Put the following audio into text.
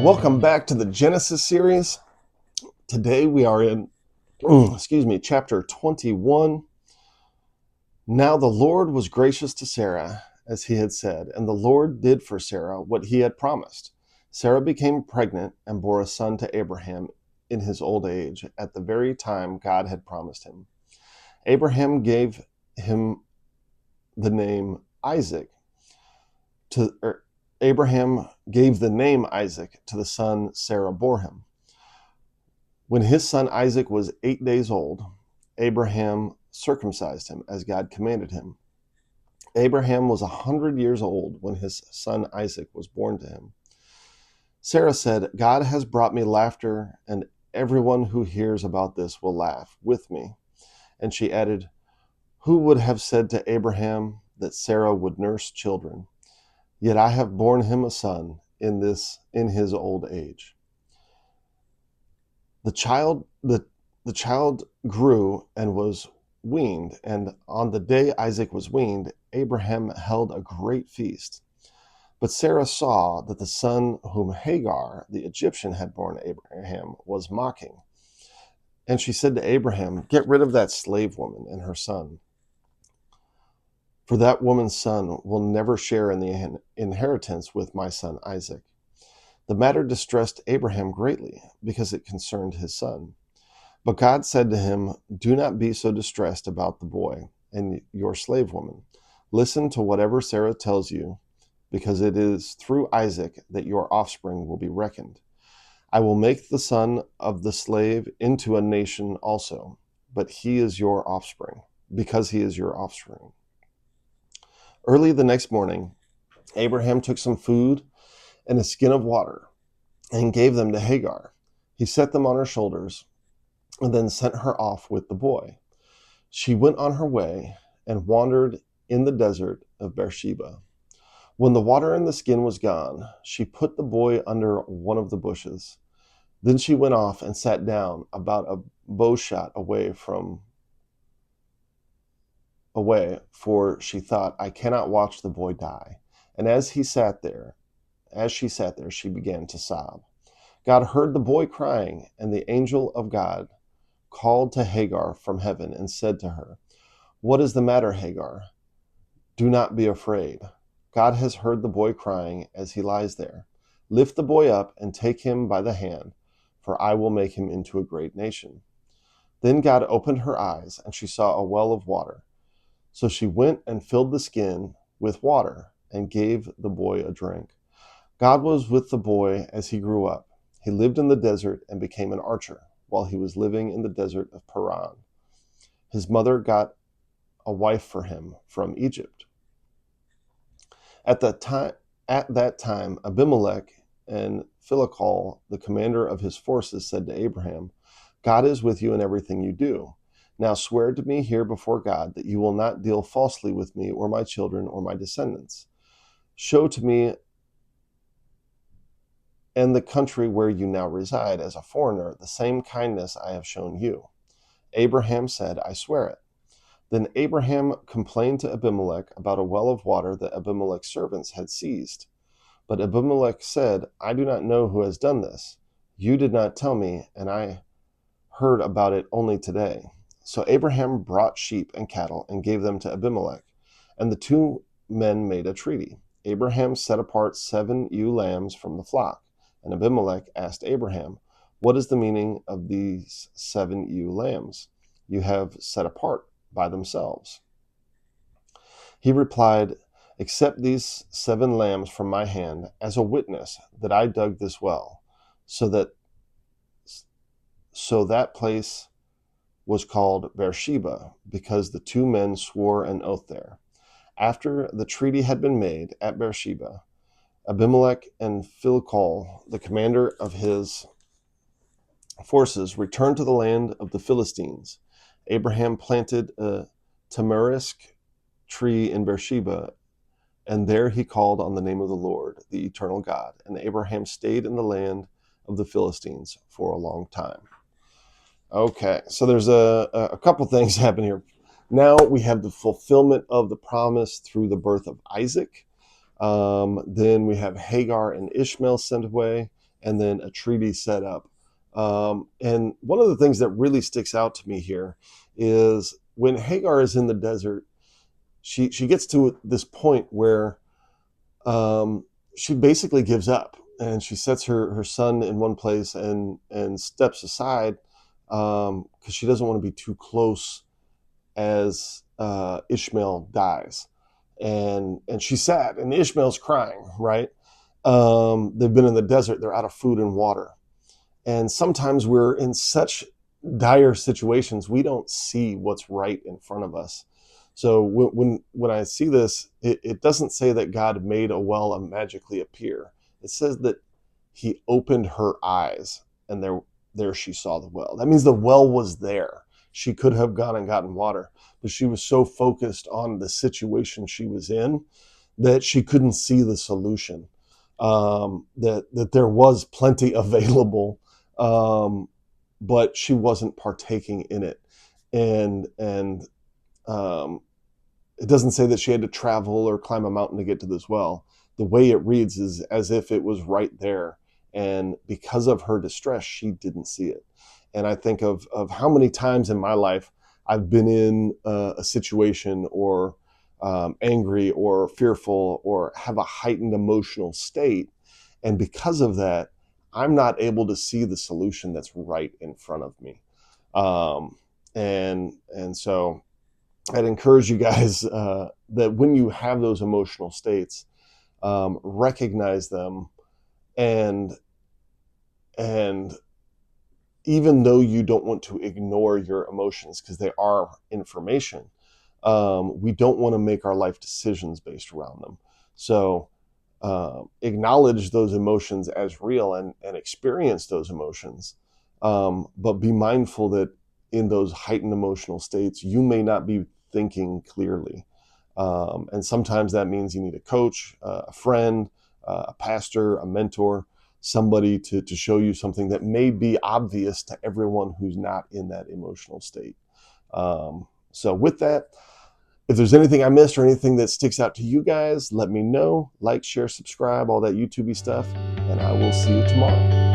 Welcome back to the Genesis series. Today we are in, chapter 21. Now the Lord was gracious to Sarah, as he had said, and the Lord did for Sarah what he had promised. Sarah became pregnant and bore a son to Abraham in his old age, at the very time God had promised him. Abraham gave him the name Isaac Abraham gave the name Isaac to the son Sarah bore him. When his son Isaac was 8 days old, Abraham circumcised him as God commanded him. Abraham was 100 years old when his son Isaac was born to him. Sarah said, "God has brought me laughter, and everyone who hears about this will laugh with me." And she added, "Who would have said to Abraham that Sarah would nurse children? Yet I have borne him a son in his old age." The child grew and was weaned, and on the day Isaac was weaned, Abraham held a great feast. But Sarah saw that the son whom Hagar the Egyptian had borne Abraham was mocking. And she said to Abraham, "Get rid of that slave woman and her son, for that woman's son will never share in the inheritance with my son Isaac." The matter distressed Abraham greatly, because it concerned his son. But God said to him, "Do not be so distressed about the boy and your slave woman. Listen to whatever Sarah tells you, because it is through Isaac that your offspring will be reckoned. I will make the son of the slave into a nation also, but he is your offspring, because he is your offspring." Early the next morning, Abraham took some food and a skin of water and gave them to Hagar. He set them on her shoulders and then sent her off with the boy. She went on her way and wandered in the desert of Beersheba. When the water in the skin was gone, she put the boy under one of the bushes. Then she went off and sat down about a bow shot away, for she thought, "I cannot watch the boy die." And as she sat there, she began to sob. God heard the boy crying, and the angel of God called to Hagar from heaven and said to her, "What is the matter, Hagar? Do not be afraid. God has heard the boy crying as he lies there. Lift the boy up and take him by the hand, for I will make him into a great nation." Then God opened her eyes, and she saw a well of water. So she went and filled the skin with water and gave the boy a drink. God was with the boy as he grew up. He lived in the desert and became an archer while he was living in the desert of Paran. His mother got a wife for him from Egypt. At that time, Abimelech and Phicol, the commander of his forces, said to Abraham, "God is with you in everything you do. Now swear to me here before God that you will not deal falsely with me or my children or my descendants. Show to me and the country where you now reside as a foreigner the same kindness I have shown you." Abraham said, "I swear it." Then Abraham complained to Abimelech about a well of water that Abimelech's servants had seized. But Abimelech said, "I do not know who has done this. You did not tell me, and I heard about it only today." So Abraham brought sheep and cattle and gave them to Abimelech, and the two men made a treaty. Abraham set apart 7 ewe lambs from the flock, and Abimelech asked Abraham, "What is the meaning of these 7 ewe lambs you have set apart by themselves?" He replied, "Accept these 7 lambs from my hand as a witness that I dug this well, so that place was called Beersheba, because the 2 men swore an oath there." After the treaty had been made at Beersheba, Abimelech and Phicol, the commander of his forces, returned to the land of the Philistines. Abraham planted a tamarisk tree in Beersheba, and there he called on the name of the Lord, the eternal God. And Abraham stayed in the land of the Philistines for a long time. Okay, so there's a couple things happen here. Now we have the fulfillment of the promise through the birth of Isaac. Then we have Hagar and Ishmael sent away, and then a treaty set up. And one of the things that really sticks out to me here is when Hagar is in the desert, she gets to this point where she basically gives up, and she sets her son in one place and steps aside because she doesn't want to be too close as Ishmael dies, and she's sad, and Ishmael's crying, right? They've been in the desert, they're out of food and water, and sometimes we're in such dire situations we don't see what's right in front of us. So when I see this, it doesn't say that God made a well and magically appear. It says that he opened her eyes, and there she saw the well. That means the well was there. She could have gone and gotten water, but she was so focused on the situation she was in that she couldn't see the solution. That there was plenty available, but she wasn't partaking in it, and it doesn't say that she had to travel or climb a mountain to get to this well. The way it reads is as if it was right there, and because of her distress, she didn't see it. And I think of how many times in my life I've been in a situation or angry or fearful or have a heightened emotional state, and because of that, I'm not able to see the solution that's right in front of me. And so I'd encourage you guys that when you have those emotional states, recognize them, and and even though you don't want to ignore your emotions because they are information, we don't want to make our life decisions based around them. So acknowledge those emotions as real, and experience those emotions, but be mindful that in those heightened emotional states, you may not be thinking clearly. And sometimes that means you need a coach, a friend, a pastor, a mentor, somebody to show you something that may be obvious to everyone who's not in that emotional state. So with that, if there's anything I missed or anything that sticks out to you guys, let me know. Like, share, subscribe, all that YouTubey stuff, and I will see you tomorrow.